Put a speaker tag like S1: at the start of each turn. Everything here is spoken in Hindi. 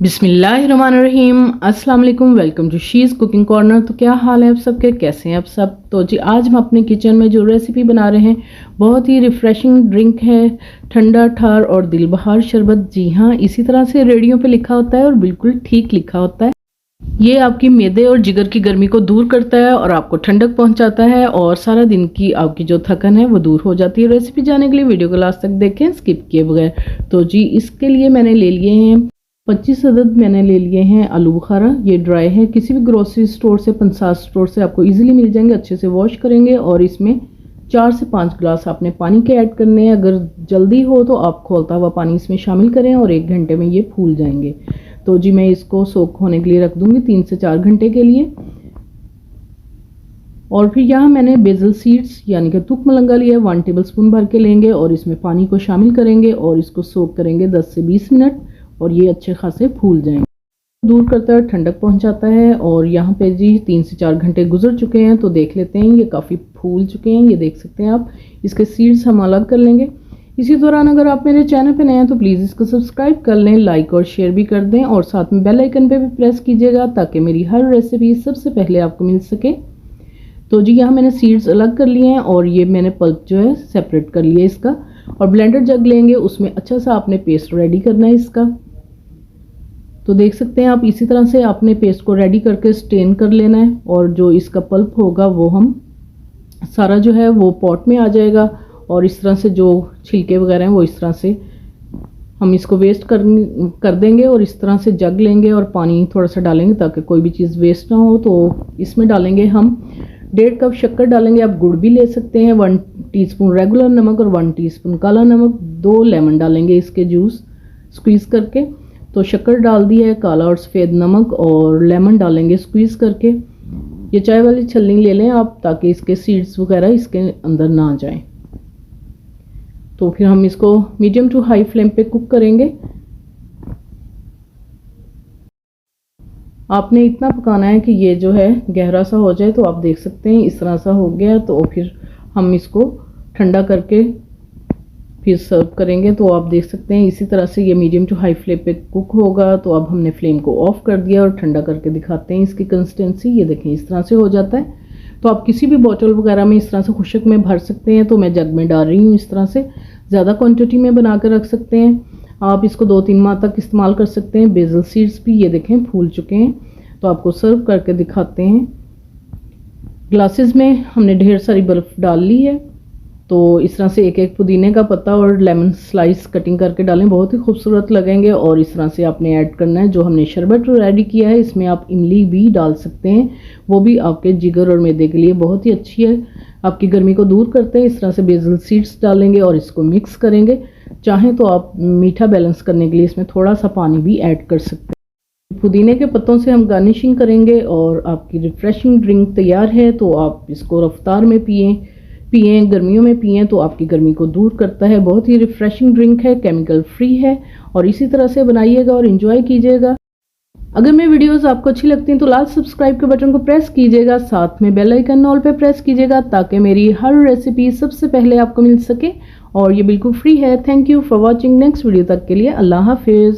S1: बिस्मिल्लाहिर्रहमानिर्रहीम। अस्सलाम वालेकुम। Welcome to she's cooking corner. तो क्या हाल है आप सबके, कैसे हैं आप सब। तो जी आज हम अपने किचन में जो रेसिपी बना रहे हैं बहुत ही रिफ़्रेशिंग ड्रिंक है, ठंडा ठार और दिलबहार शरबत। जी हाँ, इसी तरह से रेडियो पे लिखा होता है और बिल्कुल ठीक लिखा होता है। ये आपकी मैदे और जिगर की गर्मी को दूर करता है और आपको ठंडक पहुंचाता है और सारा दिन की आपकी जो थकन है वो दूर हो जाती है। रेसिपी जानने के लिए वीडियो को लास्ट तक देखें स्किप किए बगैर। तो जी इसके लिए मैंने ले लिए हैं 25 अदद मैंने ले लिए हैं आलू बुखारा। ये ड्राई है, किसी भी ग्रोसरी स्टोर से, पंसार स्टोर से आपको इजीली मिल जाएंगे। अच्छे से वॉश करेंगे और इसमें 4 से 5 गिलास आपने पानी के ऐड करने हैं। अगर जल्दी हो तो आप खौलता हुआ पानी इसमें शामिल करें और 1 घंटे में ये फूल जाएंगे। तो जी मैं इसको सोक होने के लिए रख दूंगी 3 से 4 घंटे के लिए। और फिर यहाँ मैंने बेजल सीड्स यानी कि तुक मलंगा लिया है, 1 टेबलस्पून भर के लेंगे और इसमें पानी को शामिल करेंगे और इसको सोक करेंगे 10 से 20 मिनट और ये अच्छे खासे फूल जाएंगे। दूर करता है, ठंडक पहुंचाता है। और यहाँ पे जी 3 से 4 घंटे गुजर चुके हैं तो देख लेते हैं ये काफ़ी फूल चुके हैं। ये देख सकते हैं आप। इसके सीड्स हम अलग कर लेंगे। इसी दौरान अगर आप मेरे चैनल पे नए हैं तो प्लीज़ इसको सब्सक्राइब कर लें, लाइक और शेयर भी कर दें और साथ में बेल आइकन पे भी प्रेस कीजिएगा ताकि मेरी हर रेसिपी सबसे पहले आपको मिल सके। तो जी यहाँ मैंने सीड्स अलग कर लिए हैं और ये मैंने पल्प जो है सेपरेट कर लिया इसका। और ब्लेंडर जग लेंगे, उसमें अच्छा सा आपने पेस्ट रेडी करना है इसका। तो देख सकते हैं आप, इसी तरह से आपने पेस्ट को रेडी करके स्टेन कर लेना है और जो इसका पल्प होगा वो हम सारा जो है वो पॉट में आ जाएगा। और इस तरह से जो छिलके वगैरह हैं वो इस तरह से हम इसको वेस्ट कर देंगे और इस तरह से जग लेंगे और पानी थोड़ा सा डालेंगे ताकि कोई भी चीज़ वेस्ट ना हो। तो इसमें डालेंगे हम 1.5 कप शक्कर डालेंगे। आप गुड़ भी ले सकते हैं, 1 टीस्पून रेगुलर नमक और 1 टीस्पून काला नमक, 2 लेमन डालेंगे इसके जूस स्क्वीज़ करके। तो शक्कर डाल दी है, काला और सफ़ेद नमक और लेमन डालेंगे स्क्वीज़ करके। ये चाय वाली छलनी ले लें आप ताकि इसके सीड्स वगैरह इसके अंदर ना जाएं। तो फिर हम इसको मीडियम टू हाई फ्लेम पे कुक करेंगे। आपने इतना पकाना है कि ये जो है गहरा सा हो जाए। तो आप देख सकते हैं इस तरह सा हो गया। तो फिर हम इसको ठंडा करके फिर सर्व करेंगे। तो आप देख सकते हैं इसी तरह से ये मीडियम टू हाई फ्लेम पे कुक होगा। तो अब हमने फ्लेम को ऑफ कर दिया और ठंडा करके दिखाते हैं इसकी कंसिस्टेंसी। ये देखें इस तरह से हो जाता है। तो आप किसी भी बोतल वगैरह में इस तरह से खुशक में भर सकते हैं। तो मैं जग में डाल रही हूँ इस तरह से। ज़्यादा क्वांटिटी में बना कर रख सकते हैं आप, इसको 2-3 माह तक इस्तेमाल कर सकते हैं। बेजल सीड्स भी ये देखें फूल चुके हैं। तो आपको सर्व करके दिखाते हैं। ग्लासेस में हमने ढेर सारी बर्फ़ डाल ली है। तो इस तरह से एक पुदीने का पत्ता और लेमन स्लाइस कटिंग करके डालें, बहुत ही खूबसूरत लगेंगे। और इस तरह से आपने ऐड करना है जो हमने शरबत रेडी किया है, इसमें आप इमली भी डाल सकते हैं, वो भी आपके जिगर और मैदे के लिए बहुत ही अच्छी है, आपकी गर्मी को दूर करते हैं। इस तरह से बेजल सीड्स डालेंगे और इसको मिक्स करेंगे। चाहें तो आप मीठा बैलेंस करने के लिए इसमें थोड़ा सा पानी भी ऐड कर सकते हैं। पुदीने के पत्तों से हम गार्निशिंग करेंगे और आपकी रिफ्रेशिंग ड्रिंक तैयार है। तो आप इसको रफ्तार में पिएं, गर्मियों में पिएं तो आपकी गर्मी को दूर करता है। बहुत ही रिफ्रेशिंग ड्रिंक है, केमिकल फ्री है और इसी तरह से बनाइएगा और इन्जॉय कीजिएगा। अगर मेरी वीडियोस आपको अच्छी लगती हैं तो लाल सब्सक्राइब के बटन को प्रेस कीजिएगा, साथ में बेल आइकन ऑल पे प्रेस कीजिएगा ताकि मेरी हर रेसिपी सबसे पहले आपको मिल सके और ये बिल्कुल फ्री है। Thank you for watching. Next video तक के लिए अल्लाह हाफिज़।